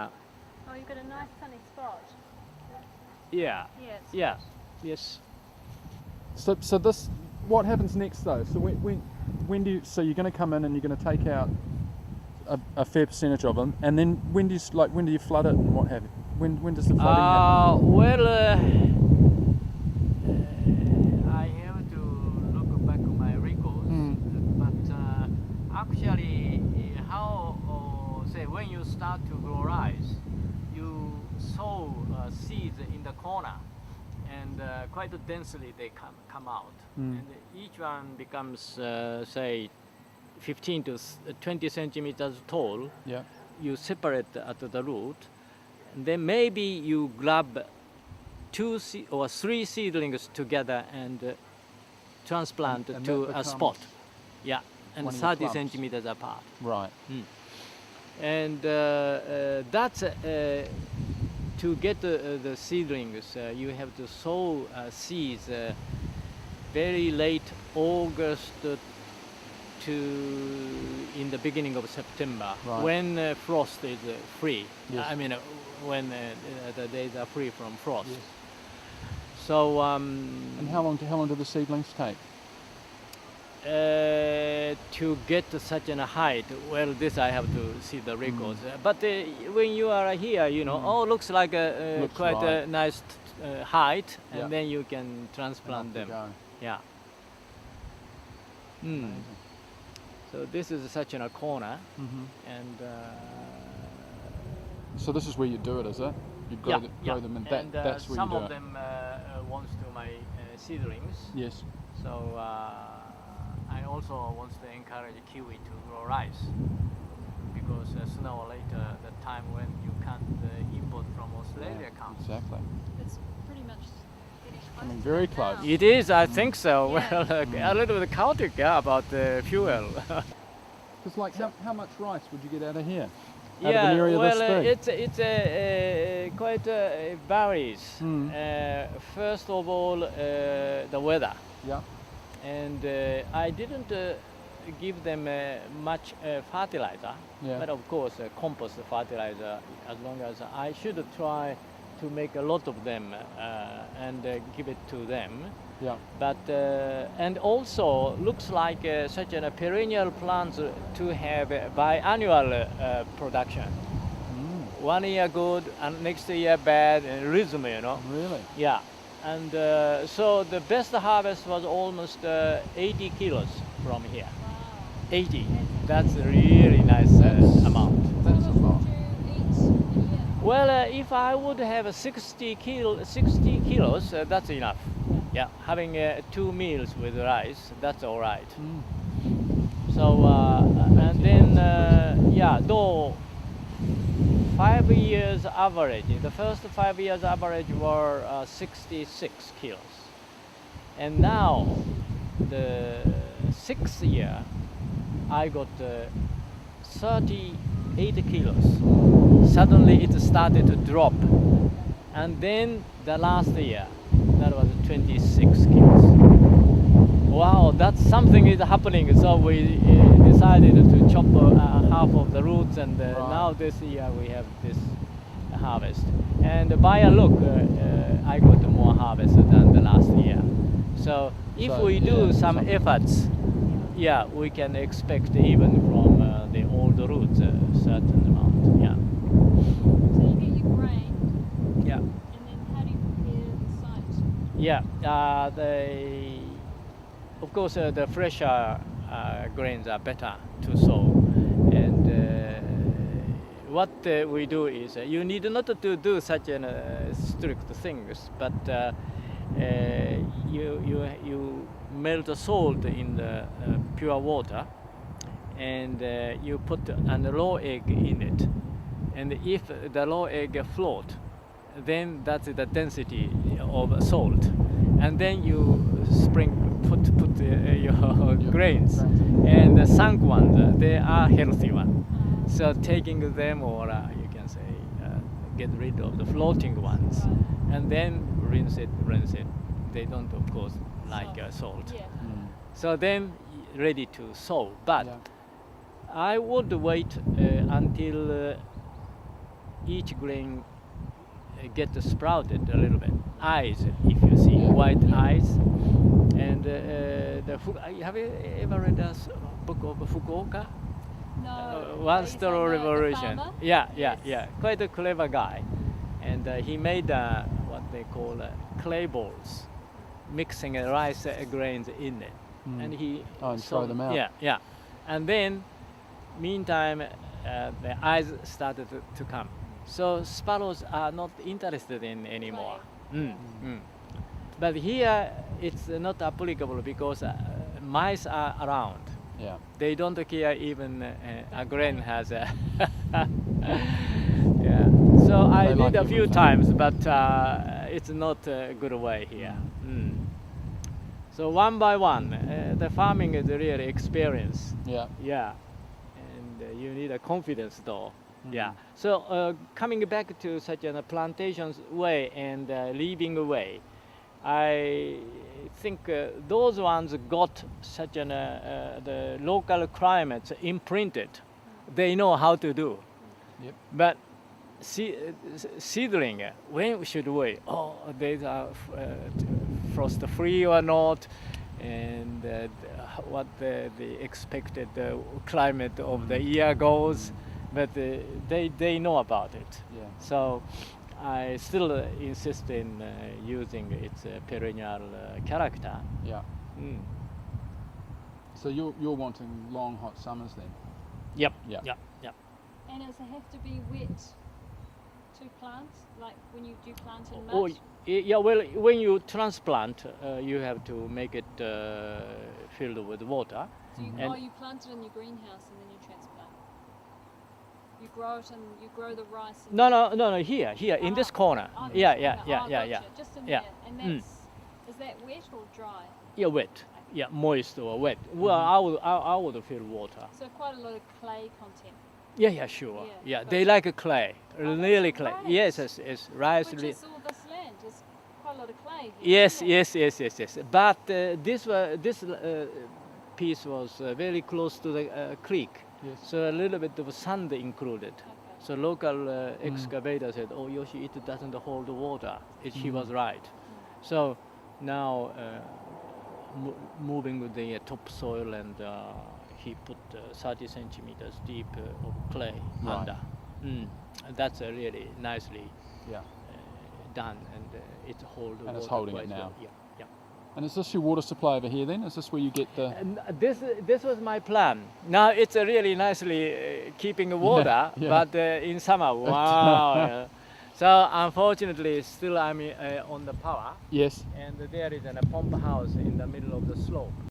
Oh, you've got a nice sunny spot. Yeah. Yes. Yeah. Yes. So this, what happens next though? So when do you, so you're going to come in and you're going to take out a fair percentage of them, and then when do you flood it and what have you? When does the flooding happen? Well, I have to look back on my records, but actually, say when you start to grow rice, you sow seeds in the corner, and quite densely they come out, and each one becomes say 15 to 20 centimeters tall. Yeah. You separate at the root, and then maybe you grab 2 or 3 seedlings together and transplant And to that a spot. becomes Yeah, and one of your 30 clumps. centimeters apart. Right. And that's to get the seedlings, you have to sow seeds very late August to in the beginning of September, Right. when frost is free. Yes. I mean, when the days are free from frost. Yes. So And how long do the seedlings take? to get such a height, well, this I have to see the records. But when you are here, you know, oh, looks like Looks quite a right. nice height, and Yeah. then you can transplant And off them. you go. Yeah. Amazing. So this is such a corner, Mhm. and So this is where you do it, is it? You grow, grow them, and that's where some you do of it. them wants to my seedlings. Yes. So I also want to encourage kiwi to grow rice, because sooner or later the time when you can't import from Australia comes. Exactly. It's pretty much getting close. I mean, to very that close. now. It is, I think so. Yeah. Well, a little bit chaotic, yeah, about the fuel. Because like, how much rice would you get out of here? Out Yeah, of an area well, this big? it's quite varies. First of all, the weather, Yeah. and I didn't give them much fertilizer, Yeah. but of course compost fertilizer. As long as I should try to make a lot of them and give it to them. Yeah. But and also looks like such a perennial plant to have biannual production. 1 year good and next year bad, and rhythm, you know. Really? Yeah, and so the best harvest was almost 80 kilos from here. Wow. 80. That's a really nice amount. That's a lot. What would you eat a year? Well, if I would have 60 kilos, that's enough. Yeah, having 2 meals with rice, that's all right. So, and then, yeah, though 5 years average, the first 5 years average were 66 kilos. And now, the 6th year, I got 38 kilos. Suddenly it started to drop. And then the last year, that was 26 kilos. Wow, that's something is happening. So we decided to chop half of the roots, and now this year we have this harvest. And by a look, I got more harvest than the last year. So if we do some efforts, yeah, we can expect even from the old roots a certain amount. Yeah. So you get your grain, Yeah. and then how do you prepare the site? Yeah. Of course, the fresher grains are better to sow, and what we do is you need not to do such strict things, but you melt the salt in the pure water, and you put a raw egg in it, and if the raw egg float, then that's the density of salt, and then you put your grains, and the sunk ones, they are healthy ones. So taking them, or you can say get rid of the floating ones, and then rinse it. They don't, of course, like salt. Yeah. So then ready to sow. But I would wait until each grain get sprouted a little bit. Eyes, if you see, Yeah. white eyes. And have you ever read the book of Fukuoka? No. One Are you Story saying the Revolution. farmer? Yeah, Yes. quite a clever guy. And he made what they call clay balls, mixing rice grains in it. Mm. And he Oh, and throw them out. Yeah. And then, meantime, the eyes started to come. So sparrows are not interested in anymore. Clay. But here it's not applicable because mice are around. Yeah. They don't care even a grain has a. Yeah. So I They did like a few everything. times, but it's not a good way here. So one by one, the farming is really experience. Yeah. Yeah, and you need a confidence though. Mm. Yeah. So coming back to such a plantations way and living way, I think those ones got such an the local climate imprinted. They know how to do. Yep. But seedling, when should we? Oh, they are frost free or not, and what the expected climate of the year goes. But they know about it. Yeah. So I still insist in using its perennial character. Yeah. Mm. So you're wanting long hot summers then? Yep. Yeah. Yep. And does it have to be wet to plant? Like when you do plant in mud? Oh, yeah. Well, when you transplant, you have to make it filled with water. So you, And- you plant it in your greenhouse and then you transplant. You grow it and you grow the rice. And No. Here, in this Ah, corner. oh, Yeah. gotcha. Just in Yeah. there. And Mm. is that wet or dry? Yeah, wet. Yeah, moist or wet. Well, I would fill water. So quite a lot of clay content. Yeah, sure. Yeah, Yeah, but- they like clay, Oh, really that's clay. right. Yes, it's rice. Which is all this land. There's quite a lot of clay here. Yes, isn't it? yes. But this piece was very close to the creek, Yes. so a little bit of sand included. Okay. So local excavator said, "Oh, Yoshi, it doesn't hold water." She was right. So now moving with the topsoil, and he put 30 centimeters deep of clay Right. under. That's really nicely Yeah. done, and it's hold. And it's water holding it quite now. well. Yeah. And is this your water supply over here then? Is this where you get the? And this was my plan. Now it's really nicely keeping water, yeah. but in summer, wow. So unfortunately, still I'm on the power, Yes. and there is a pump house in the middle of the slope.